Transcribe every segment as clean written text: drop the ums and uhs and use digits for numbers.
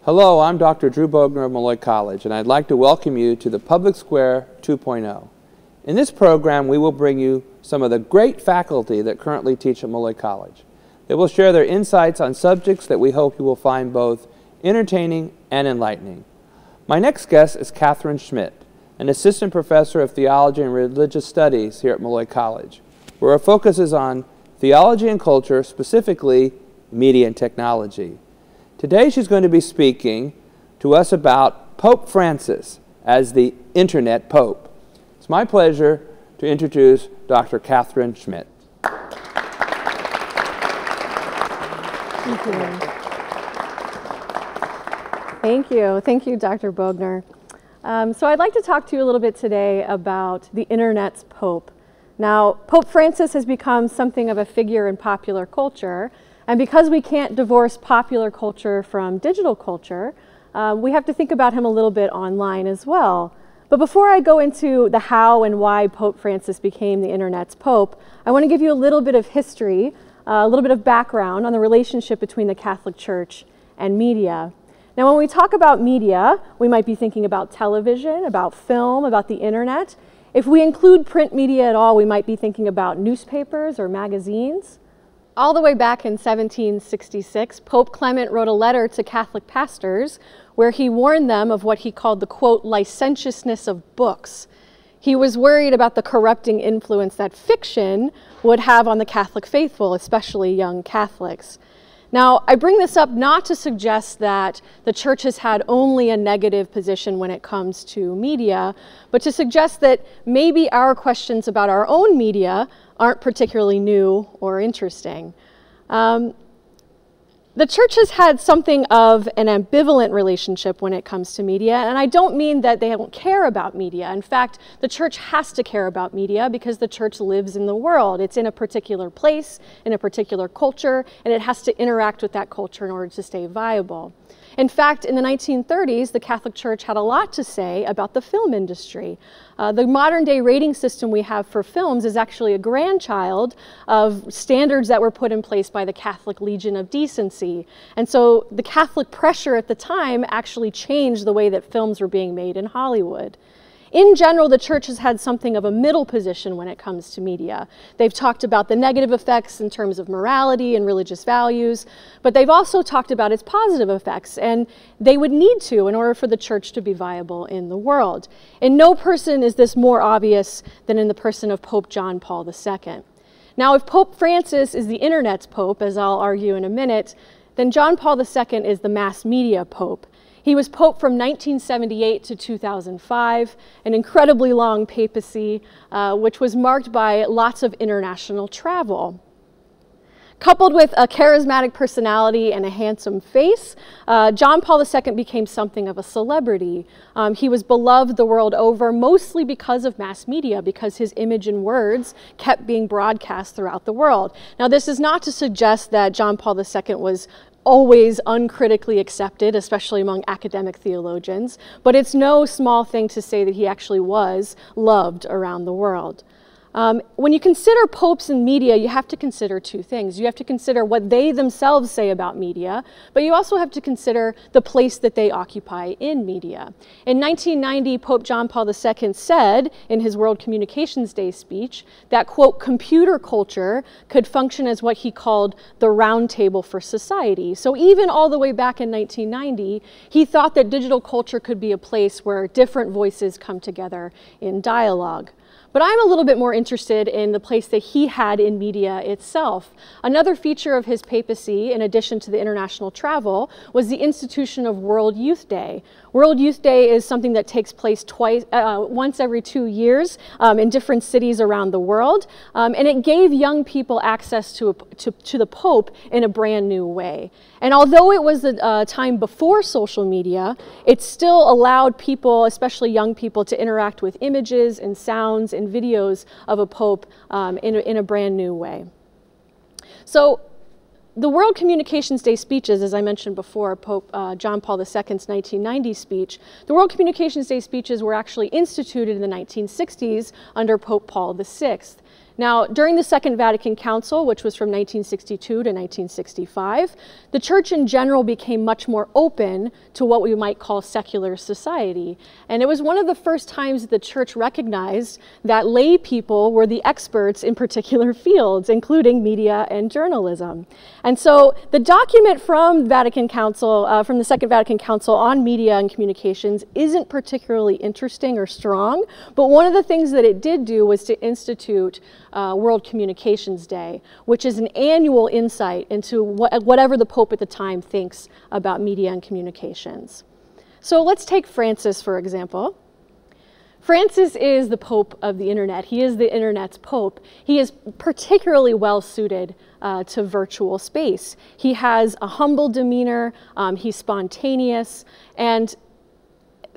Hello, I'm Dr. Drew Bogner of Molloy College, and I'd like to welcome you to the Public Square 2.0. In this program, we will bring you some of the great faculty that currently teach at Molloy College. They will share their insights on subjects that we hope you will find both entertaining and enlightening. My next guest is Katherine Schmidt, an assistant professor of theology and religious studies here at Molloy College, where our focus is on theology and culture, specifically media and technology. Today she's going to be speaking to us about Pope Francis as the Internet Pope. It's my pleasure to introduce Dr. Katherine Schmidt. Thank you. Thank you. Thank you, Dr. Bogner. So I'd like to talk to you a little bit today about the Internet's Pope. Now, Pope Francis has become something of a figure in popular culture, and because we can't divorce popular culture from digital culture, we have to think about him a little bit online as well. But before I go into the how and why Pope Francis became the Internet's Pope, I want to give you a little bit of history, a little bit of background on the relationship between the Catholic Church and media. Now, when we talk about media, we might be thinking about television, about film, about the internet. If we include print media at all, we might be thinking about newspapers or magazines. All the way back in 1766, Pope Clement wrote a letter to Catholic pastors where he warned them of what he called the, quote, licentiousness of books. He was worried about the corrupting influence that fiction would have on the Catholic faithful, especially young Catholics. Now, I bring this up not to suggest that the church has had only a negative position when it comes to media, but to suggest that maybe our questions about our own media aren't particularly new or interesting. The church has had something of an ambivalent relationship when it comes to media, and I don't mean that they don't care about media. In fact, the church has to care about media because the church lives in the world. It's in a particular place, in a particular culture, and it has to interact with that culture in order to stay viable. In fact, in the 1930s, the Catholic Church had a lot to say about the film industry. The modern-day rating system we have for films is actually a grandchild of standards that were put in place by the Catholic Legion of Decency. And so the Catholic pressure at the time actually changed the way that films were being made in Hollywood. In general, the church has had something of a middle position when it comes to media. They've talked about the negative effects in terms of morality and religious values, but they've also talked about its positive effects, and they would need to in order for the church to be viable in the world. In no person is this more obvious than in the person of Pope John Paul II. Now, if Pope Francis is the Internet's Pope, as I'll argue in a minute, then John Paul II is the mass media Pope. He was Pope from 1978 to 2005, an incredibly long papacy, which was marked by lots of international travel. Coupled with a charismatic personality and a handsome face, John Paul II became something of a celebrity. He was beloved the world over, mostly because of mass media, because his image and words kept being broadcast throughout the world. Now, this is not to suggest that John Paul II was always uncritically accepted, especially among academic theologians, but it's no small thing to say that he actually was loved around the world. When you consider popes and media, you have to consider two things. You have to consider what they themselves say about media, but you also have to consider the place that they occupy in media. In 1990, Pope John Paul II said in his World Communications Day speech that, quote, computer culture could function as what he called the round table for society. So even all the way back in 1990, he thought that digital culture could be a place where different voices come together in dialogue. But I'm a little bit more interested in the place that he had in media itself. Another feature of his papacy, in addition to the international travel, was the institution of World Youth Day. World Youth Day is something that takes place once every 2 years in different cities around the world, and it gave young people access to the Pope in a brand new way. And although it was a time before social media, it still allowed people, especially young people, to interact with images and sounds and videos of a Pope in a brand new way. So the World Communications Day speeches, as I mentioned before, Pope John Paul II's 1990 speech, the World Communications Day speeches were actually instituted in the 1960s under Pope Paul VI. Now, during the Second Vatican Council, which was from 1962 to 1965, the church in general became much more open to what we might call secular society. And it was one of the first times that the church recognized that lay people were the experts in particular fields, including media and journalism. And so the document from Vatican Council, from the Second Vatican Council on media and communications isn't particularly interesting or strong, but one of the things that it did do was to institute World Communications Day, which is an annual insight into whatever the Pope at the time thinks about media and communications. So let's take Francis, for example. Francis is the Pope of the Internet. He is the Internet's Pope. He is particularly well suited to virtual space. He has a humble demeanor, he's spontaneous, and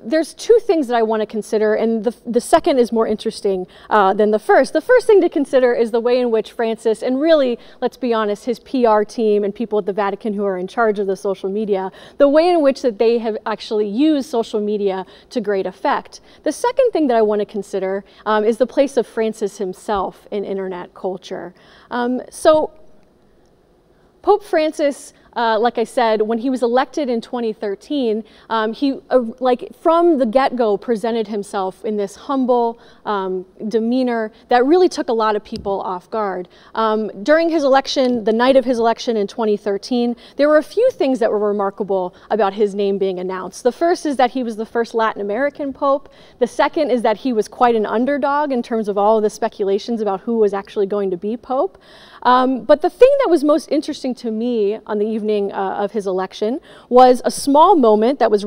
there's two things that I want to consider, and the second is more interesting than the first. The first thing to consider is the way in which Francis, and really, let's be honest, his PR team and people at the Vatican who are in charge of the social media, the way in which that they have actually used social media to great effect. The second thing that I want to consider is the place of Francis himself in internet culture. So Pope Francis, like I said, when he was elected in 2013, he, from the get-go, presented himself in this humble demeanor that really took a lot of people off guard. During his election, the night of his election in 2013, there were a few things that were remarkable about his name being announced. The first is that he was the first Latin American pope. The second is that he was quite an underdog in terms of all of the speculations about who was actually going to be pope. But the thing that was most interesting to me on the evening of his election was a small moment that went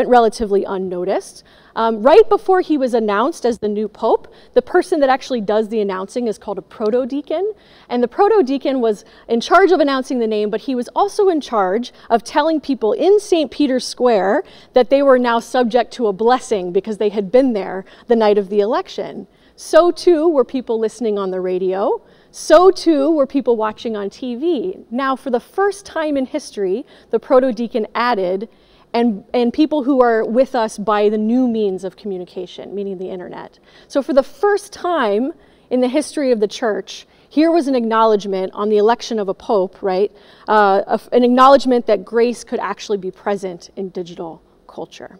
relatively unnoticed. Right before he was announced as the new pope, the person that actually does the announcing is called a proto-deacon. And the proto-deacon was in charge of announcing the name, but he was also in charge of telling people in St. Peter's Square that they were now subject to a blessing because they had been there the night of the election. So too were people listening on the radio. So too were people watching on TV. Now, for the first time in history, the proto-deacon added, and people who are with us by the new means of communication, meaning the internet. So for the first time in the history of the church, here was an acknowledgement on the election of a pope, right? An acknowledgement that grace could actually be present in digital culture.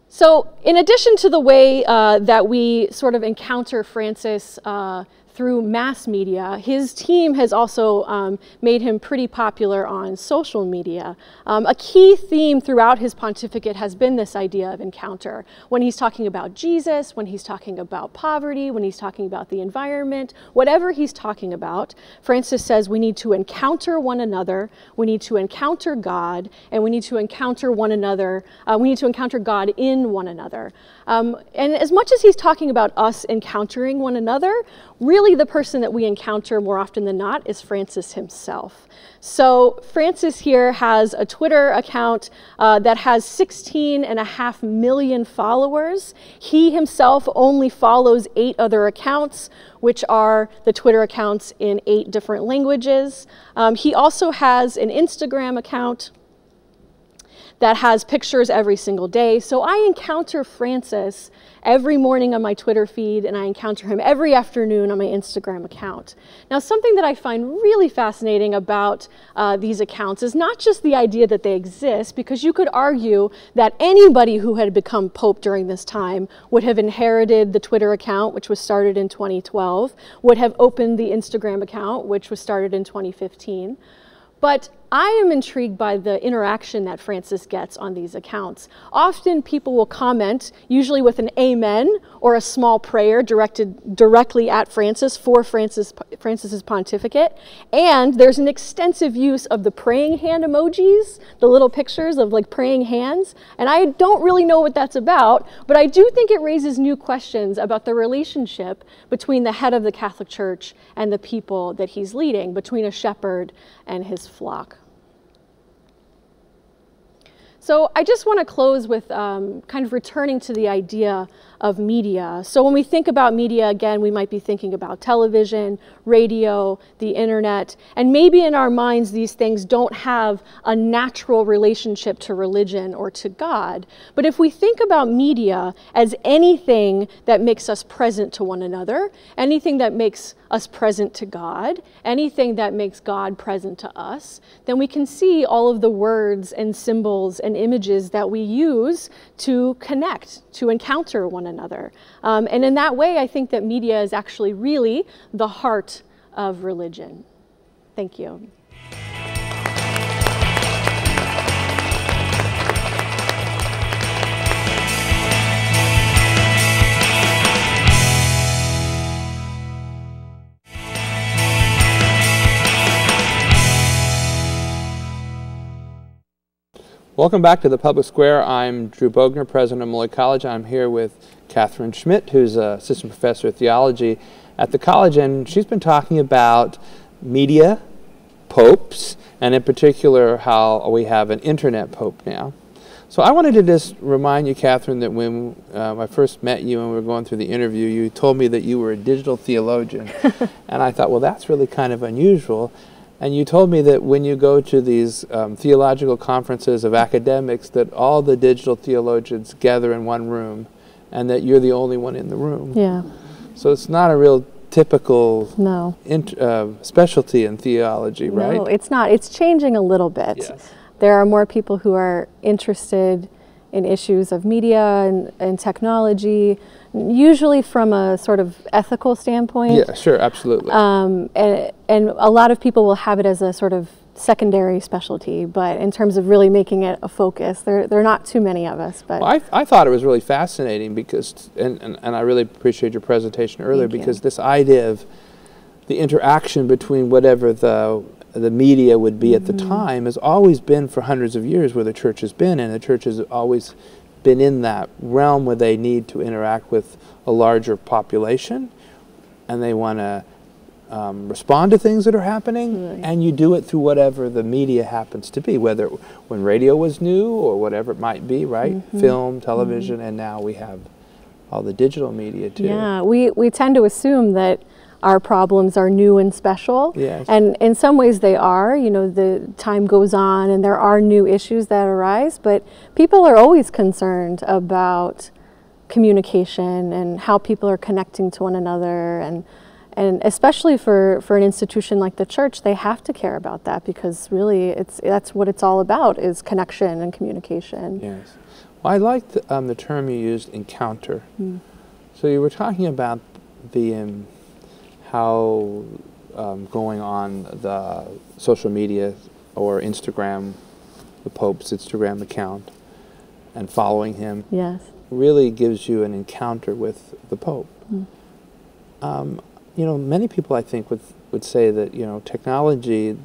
So in addition to the way that we sort of encounter Francis through mass media, his team has also made him pretty popular on social media. A key theme throughout his pontificate has been this idea of encounter. When he's talking about Jesus, when he's talking about poverty, when he's talking about the environment, whatever he's talking about, Francis says we need to encounter one another, we need to encounter God, and we need to encounter one another, we need to encounter God in one another. And as much as he's talking about us encountering one another, really the person that we encounter more often than not is Francis himself. So Francis here has a Twitter account that has 16.5 million followers. He himself only follows 8 other accounts, which are the Twitter accounts in 8 different languages. He also has an Instagram account that has pictures every single day. So I encounter Francis every morning on my Twitter feed, and I encounter him every afternoon on my Instagram account. Now, something that I find really fascinating about these accounts is not just the idea that they exist, because you could argue that anybody who had become pope during this time would have inherited the Twitter account, which was started in 2012, would have opened the Instagram account, which was started in 2015. But I am intrigued by the interaction that Francis gets on these accounts. Often people will comment, usually with an amen or a small prayer directed directly at Francis for Francis's pontificate. And there's an extensive use of the praying hand emojis, the little pictures of like praying hands. And I don't really know what that's about, but I do think it raises new questions about the relationship between the head of the Catholic Church and the people that he's leading, between a shepherd and his flock. So I just want to close with kind of returning to the idea of media. So when we think about media, again, we might be thinking about television, radio, the internet, and maybe in our minds these things don't have a natural relationship to religion or to God. But if we think about media as anything that makes us present to one another, anything that makes us present to God, anything that makes God present to us, then we can see all of the words and symbols and images that we use to connect, to encounter one another. And in that way, I think that media is actually really the heart of religion. Thank you. Welcome back to the Public Square. I'm Drew Bogner, president of Molloy College. I'm here with Katherine Schmidt, who's an assistant professor of theology at the college, and she's been talking about media, popes, and in particular how we have an internet pope now. So I wanted to just remind you, Katherine, that when I first met you and we were going through the interview, you told me that you were a digital theologian. And I thought, well, that's really kind of unusual. And you told me that when you go to these theological conferences of academics, that all the digital theologians gather in one room, and that you're the only one in the room. Yeah. So it's not a real typical specialty in theology, right? No, it's not. It's changing a little bit. Yes. There are more people who are interested in issues of media and technology, usually from a sort of ethical standpoint. Yeah, sure, absolutely. And a lot of people will have it as a sort of secondary specialty, but in terms of really making it a focus, there are not too many of us. But well, I thought it was really fascinating because, and I really appreciate your presentation earlier, because this idea of the interaction between whatever the media would be at the time has always been for hundreds of years where the church has been, and the church has always been in that realm where they need to interact with a larger population, and they want to respond to things that are happening, and you do it through whatever the media happens to be, whether when radio was new or whatever it might be, right? Film, television, and now we have all the digital media too. Yeah, we tend to assume that our problems are new and special, yes. And in some ways they are. You know, the time goes on and there are new issues that arise, but people are always concerned about communication and how people are connecting to one another, and especially for an institution like the church, they have to care about that, because really that's what it's all about, is connection and communication. Yes. Well, I liked the term you used, encounter. So you were talking about the how going on the social media or Instagram, the Pope's Instagram account, and following him really gives you an encounter with the Pope. You know, many people, I think, would say that, you know, technology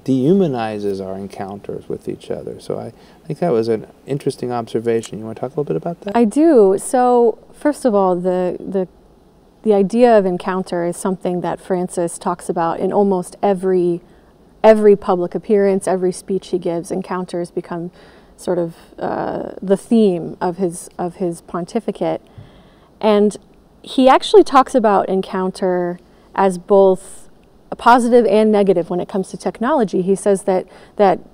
dehumanizes our encounters with each other. So I think that was an interesting observation. You want to talk a little bit about that? I do. So first of all, the idea of encounter is something that Francis talks about in almost every public appearance, every speech he gives. Encounters become sort of the theme of his pontificate. And he actually talks about encounter as both a positive and negative when it comes to technology. He says that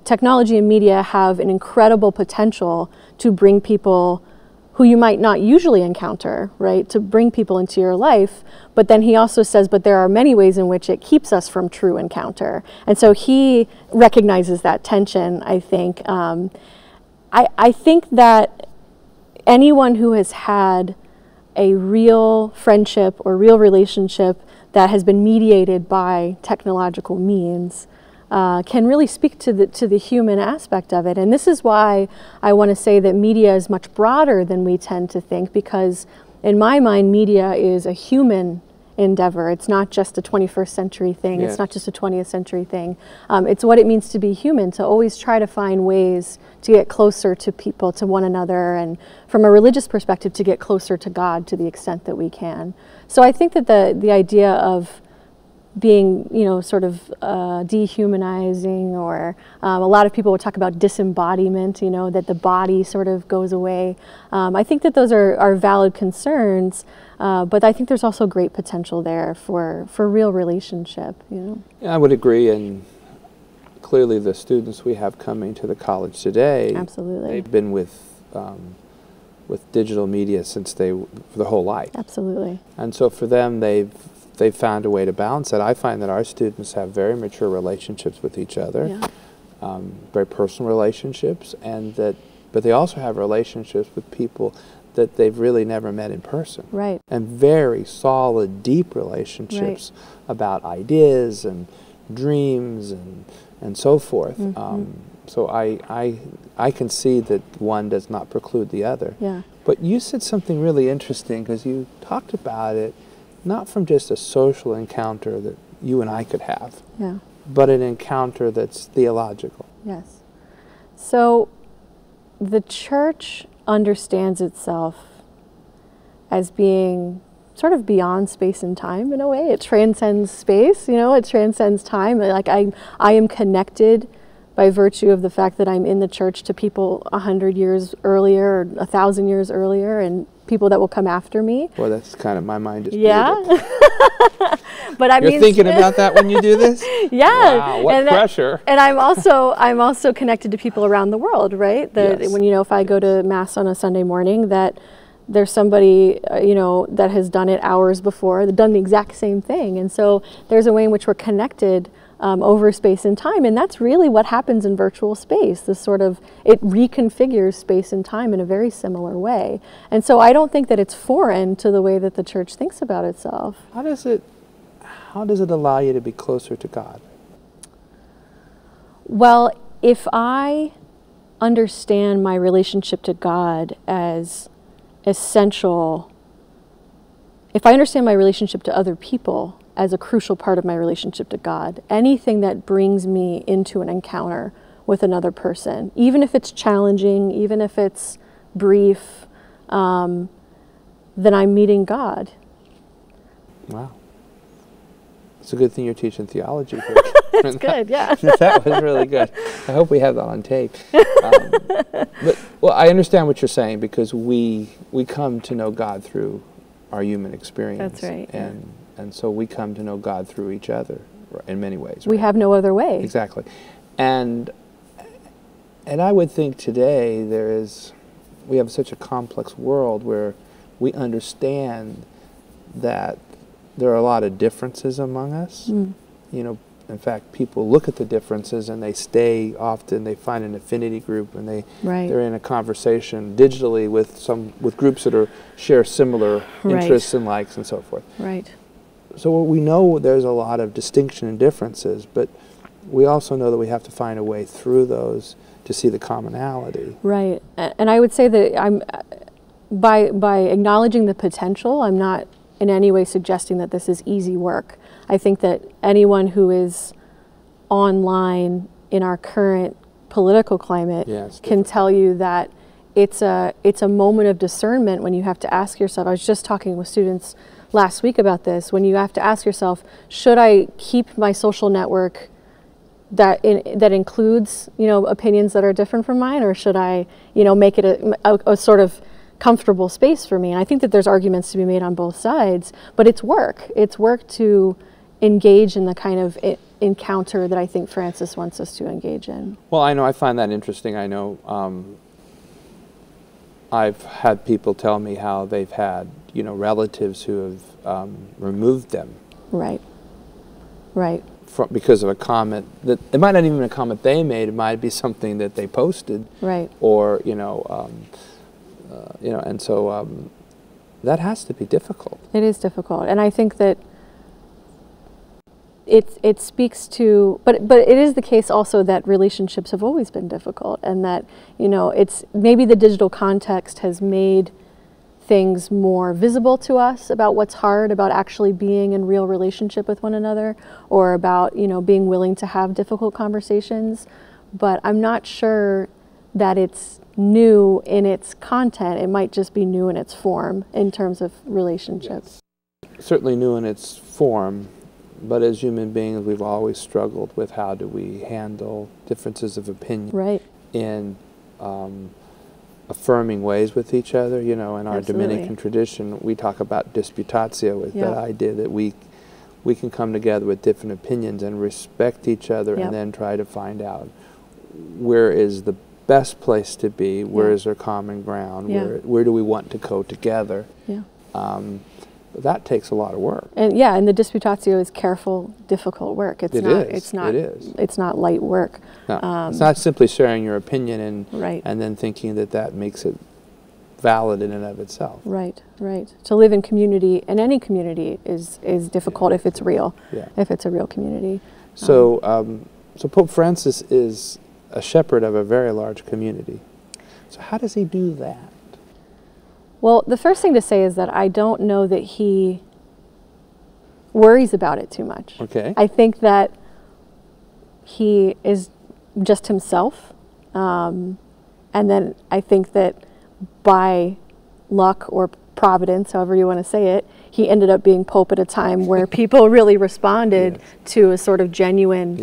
technology and media have an incredible potential to bring people who you might not usually encounter, right, to bring people into your life. But then he also says, but there are many ways in which it keeps us from true encounter. And so he recognizes that tension, I think. I think that anyone who has had a real friendship or real relationship that has been mediated by technological means can really speak to the human aspect of it. And this is why I want to say that media is much broader than we tend to think, because in my mind, media is a human endeavor. It's not just a 21st century thing. Yes. It's not just a 20th century thing. It's what it means to be human, to always try to find ways to get closer to people, to one another, and from a religious perspective, to get closer to God to the extent that we can. So I think that the idea of being, sort of dehumanizing, or a lot of people would talk about disembodiment, that the body sort of goes away. I think that those are valid concerns, but I think there's also great potential there for real relationship, Yeah, I would agree, and clearly the students we have coming to the college today, absolutely, they've been with digital media since for their whole life. Absolutely. And so for them, they've found a way to balance it. I find that our students have very mature relationships with each other, yeah. Very personal relationships, but they also have relationships with people that they've really never met in person. Right. And very solid, deep relationships about ideas and dreams and so forth. Mm-hmm. So I can see that one does not preclude the other. Yeah. But you said something really interesting, because you talked about it not from just a social encounter that you and I could have, yeah. but an encounter that's theological. Yes. So the church understands itself as being sort of beyond space and time in a way. It transcends space, it transcends time. Like I am connected by virtue of the fact that I'm in the church to people 100 years earlier or 1,000 years earlier, and people that will come after me. Well, that's kind of my mind. Yeah. But You're thinking about that when you do this? Yeah. Wow, what pressure. And I'm also connected to people around the world, right? That yes. When, if I go to Mass on a Sunday morning, that there's somebody, that has done it hours before, done the exact same thing. And so there's a way in which we're connected over space and time, and that's really what happens in virtual space. This sort of, it reconfigures space and time in a very similar way. And so I don't think that it's foreign to the way that the church thinks about itself. How does it allow you to be closer to God? Well, if I understand my relationship to God as essential, if I understand my relationship to other people as a crucial part of my relationship to God, anything that brings me into an encounter with another person, even if it's challenging, even if it's brief, then I'm meeting God. Wow. It's a good thing you're teaching theology. That's good, yeah. That was really good. I hope we have that on tape. Well, I understand what you're saying, because we come to know God through our human experience. That's right. And so we come to know God through each other in many ways. We have no other way. Exactly. And I would think today we have such a complex world where we understand that there are a lot of differences among us. In fact, people look at the differences and they they find an affinity group, and they're in a conversation digitally with groups that share similar interests and likes and so forth. Right. So we know there's a lot of distinction and differences, but we also know that we have to find a way through those to see the commonality. Right. And I would say that by acknowledging the potential, I'm not in any way suggesting that this is easy work. I think that anyone who is online in our current political climate can tell you that it's a moment of discernment when you have to ask yourself. I was just talking with students last week about this, when you have to ask yourself, should I keep my social network that includes opinions that are different from mine, or should I make it a sort of comfortable space for me? And I think that there's arguments to be made on both sides, but it's work. It's work to engage in the kind of encounter that I think Francis wants us to engage in. Well, I find that interesting. I know I've had people tell me how they've had relatives who have removed them. Right. Because of a comment that it might not even be a comment they made. It might be something that they posted. Right. Or and so that has to be difficult. It is difficult, and I think that it speaks to, but it is the case also that relationships have always been difficult, and that it's maybe the digital context has made things more visible to us about what's hard about actually being in real relationship with one another, or about being willing to have difficult conversations. But I'm not sure that it's new in its content. It might just be new in its form in terms of relationships. Yes. Certainly new in its form, But as human beings, we've always struggled with how do we handle differences of opinion in affirming ways with each other. You know, in our Dominican tradition, we talk about disputatio, with that idea that we can come together with different opinions and respect each other, and then try to find out where is the best place to be, where is there common ground, where do we want to go together. But that takes a lot of work. And and the disputatio is careful, difficult work. It's not light work. No, it's not simply sharing your opinion and then thinking that that makes it valid in and of itself. Right. To live in community, in any community, is difficult if it's real, if it's a real community. So, so Pope Francis is a shepherd of a very large community. So how does he do that? Well, the first thing to say is that I don't know that he worries about it too much. Okay. I think that he is just himself. And then I think that by luck or providence, however you want to say it, he ended up being Pope at a time where people really responded to a sort of genuine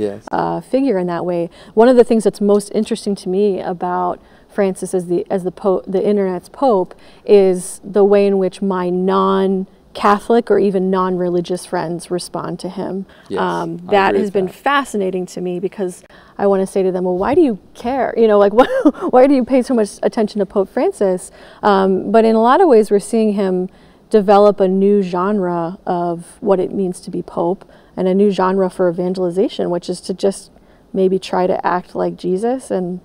figure in that way. One of the things that's most interesting to me about Francis as the internet's Pope is the way in which my non-Catholic or even non-religious friends respond to him. That has been fascinating to me, because I want to say to them, well, why do you care? You know, like, why do you pay so much attention to Pope Francis? But in a lot of ways, we're seeing him develop a new genre of what it means to be Pope, and a new genre for evangelization, which is to just maybe try to act like Jesus, and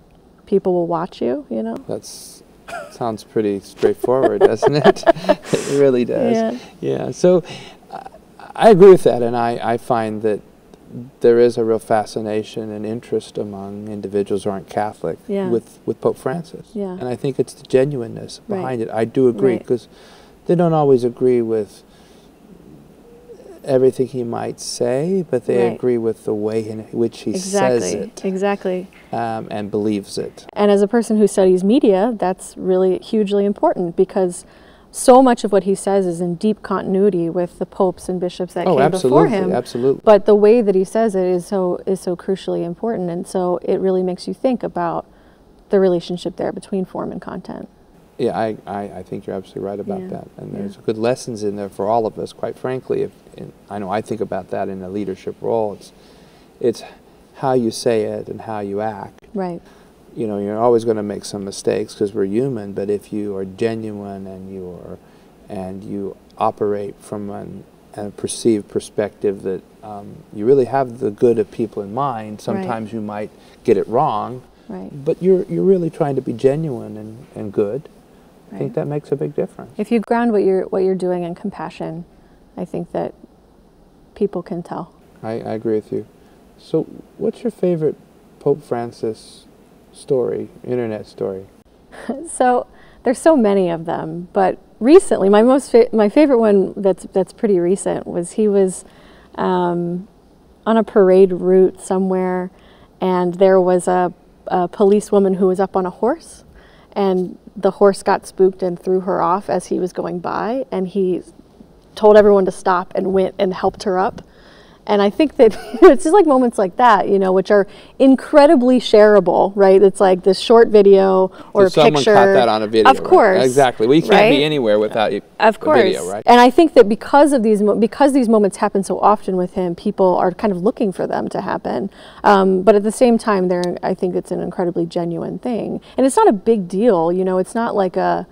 people will watch you, you know? That sounds pretty straightforward, doesn't it? It really does. Yeah. So I agree with that, and I find that there is a real fascination and interest among individuals who aren't Catholic with Pope Francis. And I think it's the genuineness behind it. I do agree, because they don't always agree with everything he might say, but they agree with the way in which he says it. And believes it. And as a person who studies media, that's really hugely important, because so much of what he says is in deep continuity with the popes and bishops that came before him. But the way that he says it is so crucially important, and so it really makes you think about the relationship there between form and content. Yeah, I think you're absolutely right about that. And there's good lessons in there for all of us, quite frankly. I know I think about that in a leadership role. It's how you say it and how you act. You know, you're always going to make some mistakes because we're human, but if you are genuine and you operate from a perceived perspective that you really have the good of people in mind, sometimes you might get it wrong, but you're really trying to be genuine and good. I think that makes a big difference. If you ground what you're doing in compassion, I think that people can tell. I agree with you. So what's your favorite Pope Francis story, internet story? So there's so many of them, but recently my favorite one that's pretty recent was he was on a parade route somewhere, and there was a policewoman who was up on a horse, and the horse got spooked and threw her off as he was going by, and he told everyone to stop and went and helped her up. And I think that it's just like moments like that, you know, which are incredibly shareable, right? It's like this short video or a picture. Someone caught that on a video. Of course. Right? Exactly. We can't be anywhere without a video, right? And I think that because these moments happen so often with him, people are kind of looking for them to happen. But at the same time, I think it's an incredibly genuine thing. And it's not a big deal, you know, it's not a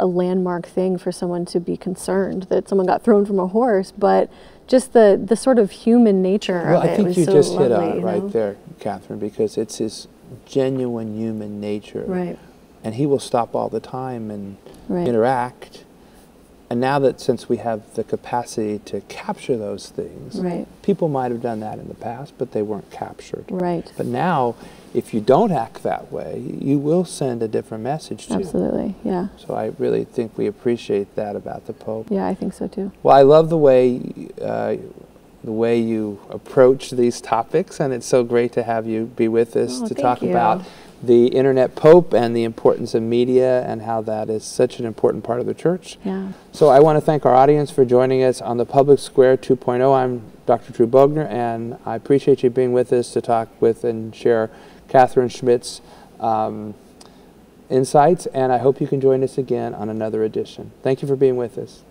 landmark thing for someone to be concerned that someone got thrown from a horse, but just the sort of human nature of it was so lovely. I think you just hit on it right there, Katherine, because it's his genuine human nature. Right. And he will stop all the time and interact. And now that since we have the capacity to capture those things, people might have done that in the past, but they weren't captured. But now, if you don't act that way, you will send a different message too. Absolutely, yeah. So I really think we appreciate that about the Pope. Yeah, I think so too. Well, I love the way you approach these topics, and it's so great to have you be with us to talk about the Internet Pope and the importance of media and how that is such an important part of the church. Yeah. So I want to thank our audience for joining us on the Public Square 2.0. I'm Dr. Drew Bogner, and I appreciate you being with us to talk with and share Katherine Schmidt's insights, and I hope you can join us again on another edition. Thank you for being with us.